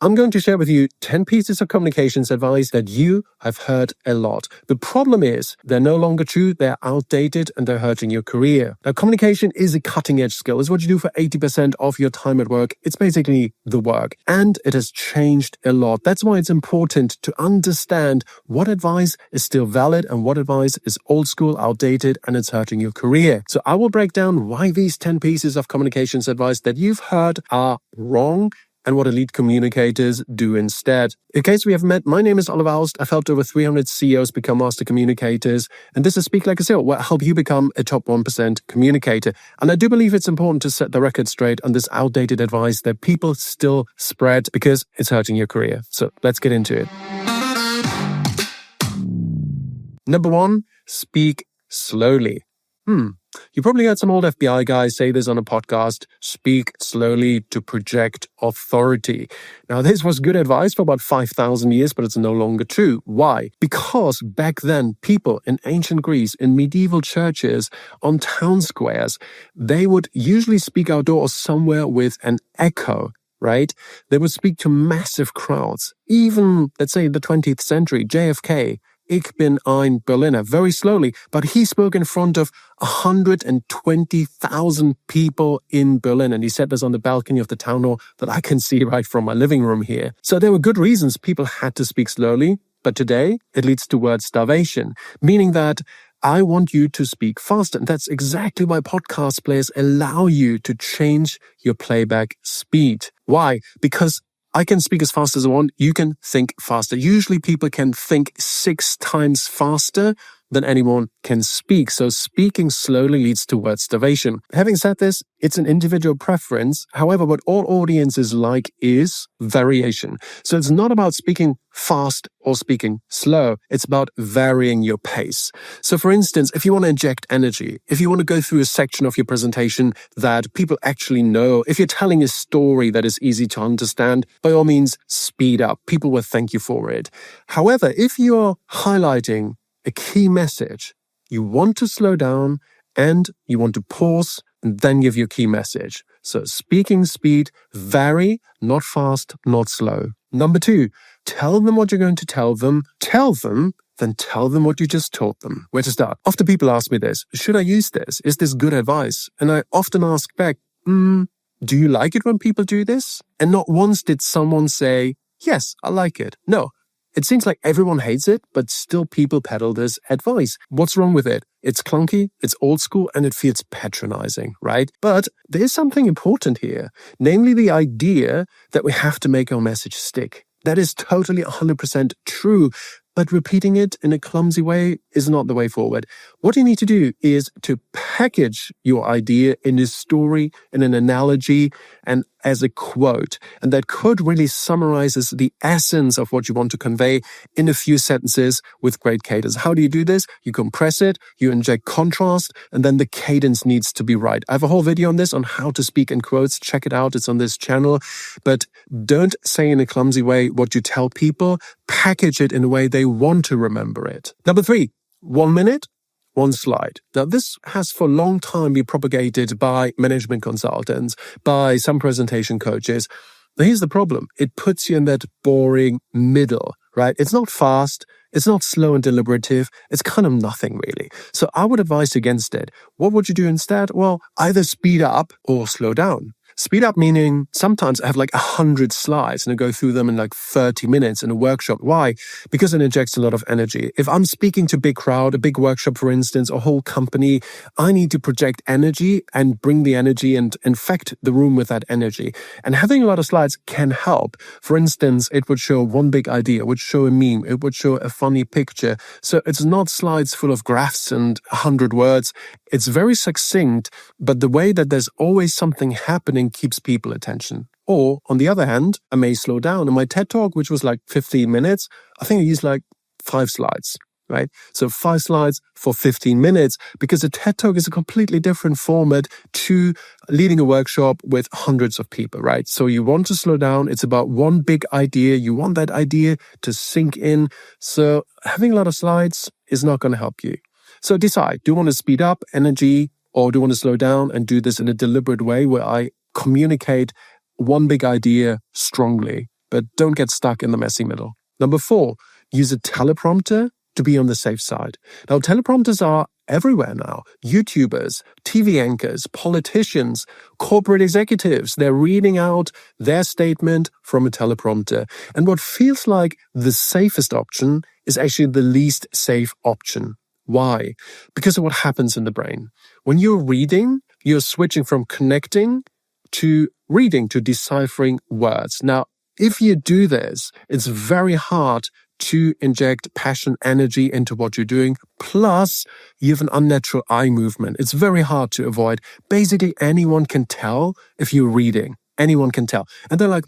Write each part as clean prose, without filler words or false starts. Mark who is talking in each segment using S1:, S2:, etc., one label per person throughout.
S1: I'm going to share with you 10 pieces of communications advice that you have heard a lot. The problem is they're no longer true, they're outdated, and they're hurting your career. Now, communication is a cutting-edge skill. It's what you do for 80% of your time at work. It's basically the work. And it has changed a lot. That's why it's important to understand what advice is still valid and what advice is old school, outdated, and it's hurting your career. So I will break down why these 10 pieces of communications advice that you've heard are wrong and what elite communicators do instead. In case we haven't met, my name is Eyal. I've helped over 300 CEOs become master communicators, and this is Speak Like a CEO, where I help you become a top 1% communicator. And I do believe it's important to set the record straight on this outdated advice that people still spread because it's hurting your career. So let's get into it. Number 1, speak slowly. You probably heard some old FBI guys say this on a podcast, speak slowly to project authority. Now, this was good advice for about 5,000 years, but it's no longer true. Why? Because back then, people in ancient Greece, in medieval churches, on town squares, they would usually speak outdoors somewhere with an echo, right? They would speak to massive crowds. Even, let's say, the 20th century, JFK, Ich bin ein Berliner, very slowly, but he spoke in front of 120,000 people in Berlin. And he said this on the balcony of the town hall that I can see right from my living room here. So there were good reasons people had to speak slowly, but today it leads to word starvation, meaning that I want you to speak faster. And that's exactly why podcast players allow you to change your playback speed. Why? Because I can speak as fast as I want. You can think faster. Usually people can think 6 times faster than anyone can speak. So speaking slowly leads to word starvation. Having said this, it's an individual preference. However, what all audiences like is variation. So it's not about speaking fast or speaking slow. It's about varying your pace. So for instance, if you want to inject energy, if you want to go through a section of your presentation that people actually know, if you're telling a story that is easy to understand, by all means, speed up. People will thank you for it. However, if you're highlighting a key message, you want to slow down and you want to pause and then give your key message. So speaking speed, vary, not fast, not slow. Number 2, tell them what you're going to tell them. Then tell them what you just taught them. Where to start? Often people ask me this, should I use this? Is this good advice? And I often ask back, do you like it when people do this? And not once did someone say, yes, I like it. No. It seems like everyone hates it, but still people peddle this advice. What's wrong with it? It's clunky, it's old school, and it feels patronizing, right? But there's something important here, namely the idea that we have to make our message stick. That is totally 100% true, but repeating it in a clumsy way is not the way forward. What you need to do is to package your idea in a story, in an analogy, and as a quote. And that quote really summarizes the essence of what you want to convey in a few sentences with great cadence. How do you do this? You compress it, you inject contrast, and then the cadence needs to be right. I have a whole video on this, on how to speak in quotes. Check it out. It's on this channel. But don't say in a clumsy way what you tell people. Package it in a way they want to remember it. Number 3, 1 minute, 1 slide. Now, this has for a long time been propagated by management consultants, by some presentation coaches. Now, here's the problem. It puts you in that boring middle, right? It's not fast. It's not slow and deliberative. It's kind of nothing really. So I would advise against it. What would you do instead? Well, either speed up or slow down. Speed up meaning sometimes I have like 100 slides and I go through them in like 30 minutes in a workshop. Why? Because it injects a lot of energy. If I'm speaking to a big crowd, a big workshop, for instance, a whole company, I need to project energy and bring the energy and infect the room with that energy. And having a lot of slides can help. For instance, it would show one big idea, it would show a meme, it would show a funny picture. So it's not slides full of graphs and 100 words. It's very succinct, but the way that there's always something happening keeps people attention. Or, on the other hand, I may slow down. In my TED Talk, which was like 15 minutes, I think I used like 5 slides, right? So 5 slides for 15 minutes, because a TED Talk is a completely different format to leading a workshop with hundreds of people, right? So you want to slow down. It's about one big idea. You want that idea to sink in. So having a lot of slides is not going to help you. So decide, do you want to speed up energy, or do you want to slow down and do this in a deliberate way where I communicate one big idea strongly? but don't get stuck in the messy middle. Number 4, use a teleprompter to be on the safe side. Now, teleprompters are everywhere now. YouTubers, TV anchors, politicians, corporate executives, they're reading out their statement from a teleprompter. And what feels like the safest option is actually the least safe option. Why? Because of what happens in the brain. When you're reading, you're switching from connecting to reading, to deciphering words. Now, if you do this, it's very hard to inject passion, energy into what you're doing. Plus, you have an unnatural eye movement. It's very hard to avoid. Basically, anyone can tell if you're reading. Anyone can tell. And they're like,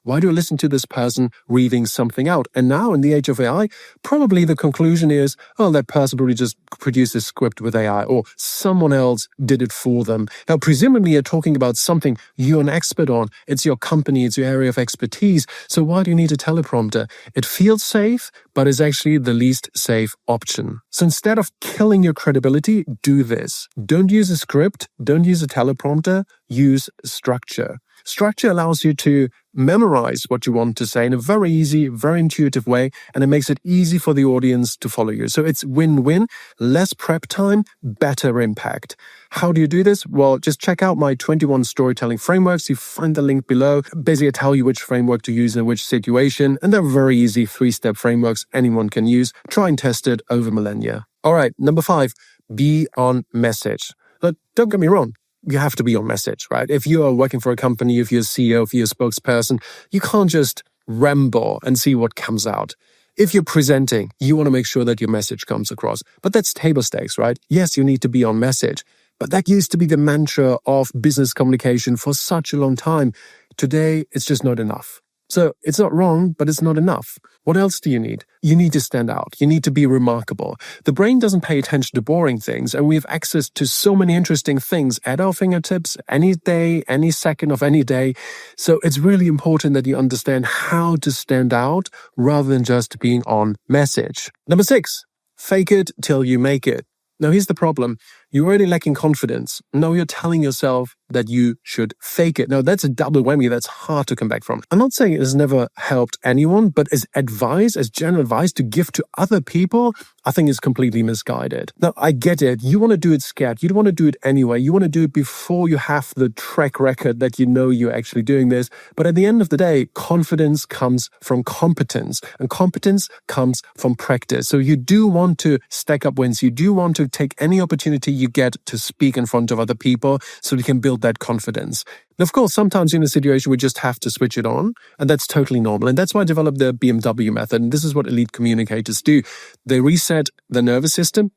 S1: why do I listen to this person reading something out? And now in the age of AI, probably the conclusion is, that person probably just produced this script with AI, or someone else did it for them. Now, presumably you're talking about something you're an expert on. It's your company, it's your area of expertise. So why do you need a teleprompter? It feels safe, but is actually the least safe option. So instead of killing your credibility, do this. Don't use a script, don't use a teleprompter, use structure. Structure allows you to memorize what you want to say in a very easy, very intuitive way, and it makes it easy for the audience to follow you. So it's win-win, less prep time, better impact. How do you do this? Well, just check out my 21 storytelling frameworks. You find the link below. Basically, I tell you which framework to use in which situation, and they're very easy 3-step frameworks anyone can use. Try and test it over millennia. All right, number 5, be on message. But don't get me wrong. You have to be on message, right? If you are working for a company, if you're a CEO, if you're a spokesperson, you can't just ramble and see what comes out. If you're presenting, you want to make sure that your message comes across. But that's table stakes, right? Yes, you need to be on message. But that used to be the mantra of business communication for such a long time. Today, it's just not enough. So it's not wrong, but it's not enough. What else do you need? You need to stand out. You need to be remarkable. The brain doesn't pay attention to boring things, and we have access to so many interesting things at our fingertips any day, any second of any day. So it's really important that you understand how to stand out rather than just being on message. Number 6, fake it till you make it. Now, here's the problem. You're already lacking confidence. Now you're telling yourself that you should fake it. Now, that's a double whammy that's hard to come back from. I'm not saying it has never helped anyone, but as advice, as general advice to give to other people, I think is completely misguided. Now, I get it. You want to do it scared. You don't want to do it anyway. You want to do it before you have the track record that you know you're actually doing this. But at the end of the day, confidence comes from competence, and competence comes from practice. So you do want to stack up wins. You do want to take any opportunity you get to speak in front of other people so you can build that confidence. And of course, sometimes in a situation we just have to switch it on, and that's totally normal. And that's why I developed the BMW method. And this is what elite communicators do. They reset the nervous system,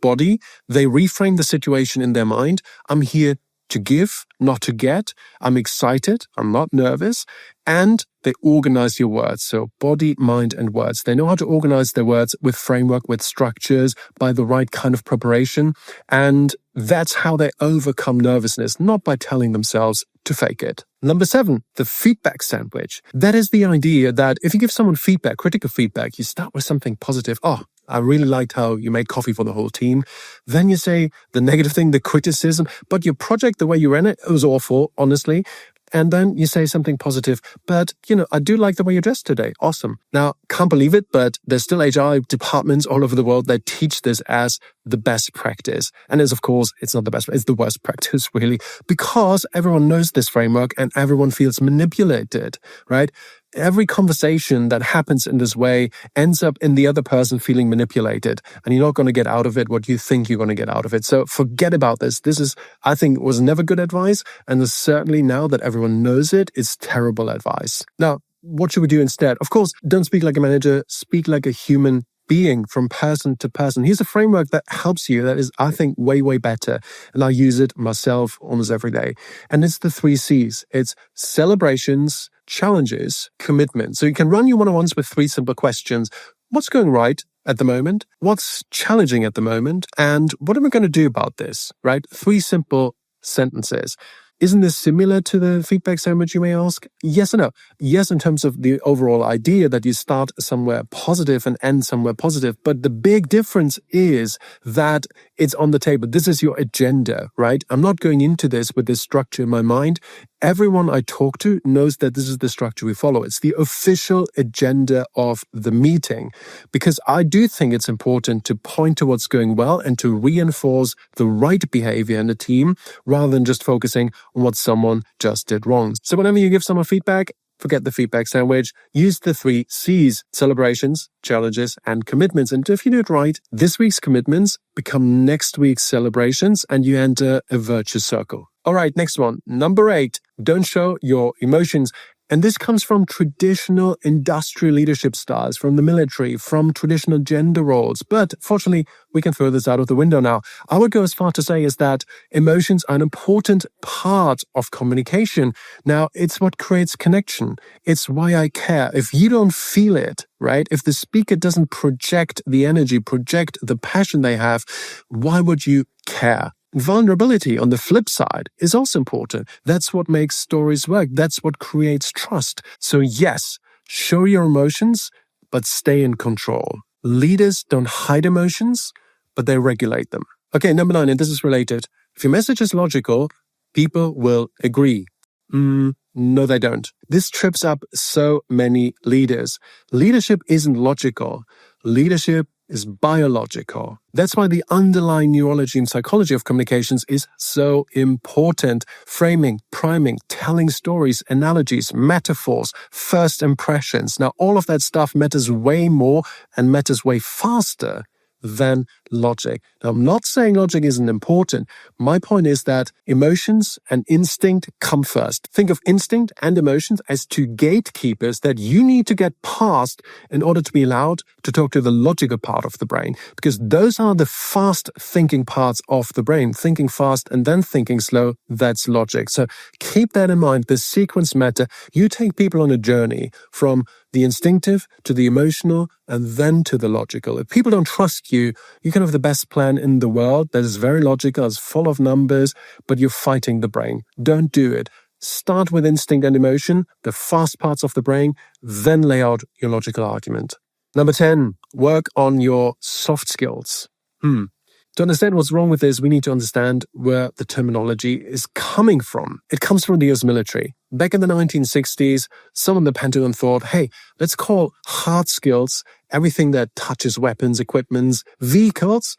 S1: body. They reframe the situation in their mind. I'm here to give, not to get. I'm excited. I'm not nervous. And they organize your words. So body, mind, and words. They know how to organize their words with framework, with structures, by the right kind of preparation. And that's how they overcome nervousness, not by telling themselves to fake it. Number 7, the feedback sandwich. That is the idea that if you give someone feedback, critical feedback, you start with something positive. I really liked how you made coffee for the whole team. Then you say the negative thing, the criticism, but your project, the way you ran it was awful, honestly. And then you say something positive, but, I do like the way you dressed today. Awesome. Now, can't believe it, but there's still HR departments all over the world that teach this as the best practice. And of course, it's not the best, it's the worst practice, really, because everyone knows this framework and everyone feels manipulated, right? Every conversation that happens in this way ends up in the other person feeling manipulated, and you're not going to get out of it what you think you're going to get out of it. So forget about this. This is, I think, was never good advice, and certainly now that everyone knows it, it's terrible advice. Now, what should we do instead? Of course, don't speak like a manager, speak like a human being from person to person. Here's a framework that helps you that is, I think, way, way better. And I use it myself almost every day. And it's the 3 C's. It's celebrations, challenges, commitment. So you can run your one-on-ones with 3 simple questions. What's going right at the moment? What's challenging at the moment? And what am I going to do about this, right? 3 simple sentences. Isn't this similar to the feedback sandwich, you may ask? Yes and no. Yes, in terms of the overall idea that you start somewhere positive and end somewhere positive. But the big difference is that it's on the table. This is your agenda, right? I'm not going into this with this structure in my mind. everyone I talk to knows that this is the structure we follow. It's the official agenda of the meeting, because I do think it's important to point to what's going well and to reinforce the right behavior in the team rather than just focusing on what someone just did wrong. So whenever you give someone feedback, forget the feedback sandwich. Use the 3 C's: celebrations, challenges, and commitments. And if you do it right, this week's commitments become next week's celebrations and you enter a virtuous circle. All right, next one. Number 8, don't show your emotions. And this comes from traditional industrial leadership styles, from the military, from traditional gender roles. But fortunately, we can throw this out of the window now. I would go as far to say is that emotions are an important part of communication. Now, it's what creates connection. It's why I care. If you don't feel it, right? If the speaker doesn't project the energy, project the passion they have, why would you care? Vulnerability, on the flip side, is also important. That's what makes stories work. That's what creates trust. So yes, show your emotions, but stay in control. Leaders don't hide emotions, but they regulate them. Okay, number 9, and this is related. If your message is logical, people will agree. No, they don't. This trips up so many leaders. Leadership isn't logical. Leadership is biological. That's why the underlying neurology and psychology of communications is so important. Framing, priming, telling stories, analogies, metaphors, first impressions. Now, all of that stuff matters way more and matters way faster than logic. Now, I'm not saying logic isn't important. My point is that emotions and instinct come first. Think of instinct and emotions as 2 gatekeepers that you need to get past in order to be allowed to talk to the logical part of the brain, because those are the fast thinking parts of the brain. Thinking fast and then thinking slow, that's logic. So keep that in mind. The sequence matter. You take people on a journey from the instinctive to the emotional and then to the logical. If people don't trust you, you can have the best plan in the world that is very logical, is full of numbers, but you're fighting the brain. Don't do it. Start with instinct and emotion, the fast parts of the brain, then lay out your logical argument. Number 10, work on your soft skills. To understand what's wrong with this, we need to understand where the terminology is coming from. It comes from the US military. Back in the 1960s, someone in the Pentagon thought, hey, let's call hard skills everything that touches weapons, equipments, vehicles,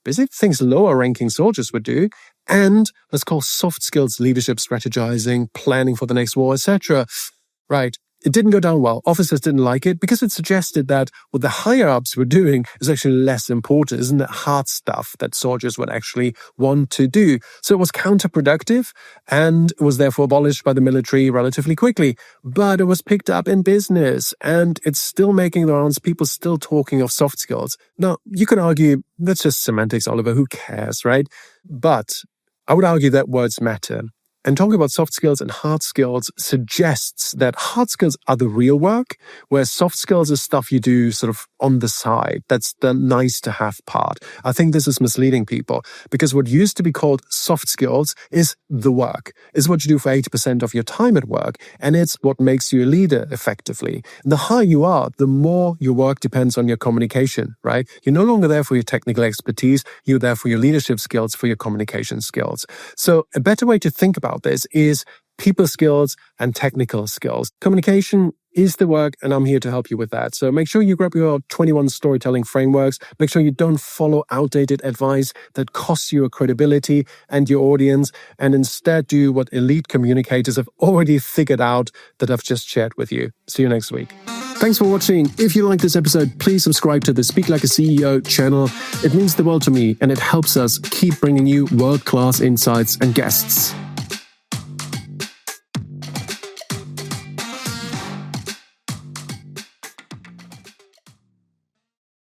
S1: basically things lower-ranking soldiers would do, and let's call soft skills leadership, strategizing, planning for the next war, etc. Right. It didn't go down well. Officers didn't like it because it suggested that what the higher-ups were doing is actually less important. Isn't it hard stuff that soldiers would actually want to do? So it was counterproductive and it was therefore abolished by the military relatively quickly. But it was picked up in business and it's still making the rounds. People still talking of soft skills. Now, you can argue that's just semantics, Oliver. Who cares, right? But I would argue that words matter. And talking about soft skills and hard skills suggests that hard skills are the real work, whereas soft skills is stuff you do sort of on the side. That's the nice to have part. I think this is misleading people because what used to be called soft skills is the work, is what you do for 80% of your time at work. And it's what makes you a leader effectively. And the higher you are, the more your work depends on your communication, right? You're no longer there for your technical expertise. You're there for your leadership skills, for your communication skills. So a better way to think about this is people skills and technical skills. Communication is the work, and I'm here to help you with that. So make sure you grab your 21 storytelling frameworks. Make sure you don't follow outdated advice that costs you your credibility and your audience, and instead do what elite communicators have already figured out that I've just shared with you. See you next week. Thanks for watching. If you like this episode, please subscribe to the Speak Like a CEO channel. It means the world to me, and it helps us keep bringing you world-class insights and guests.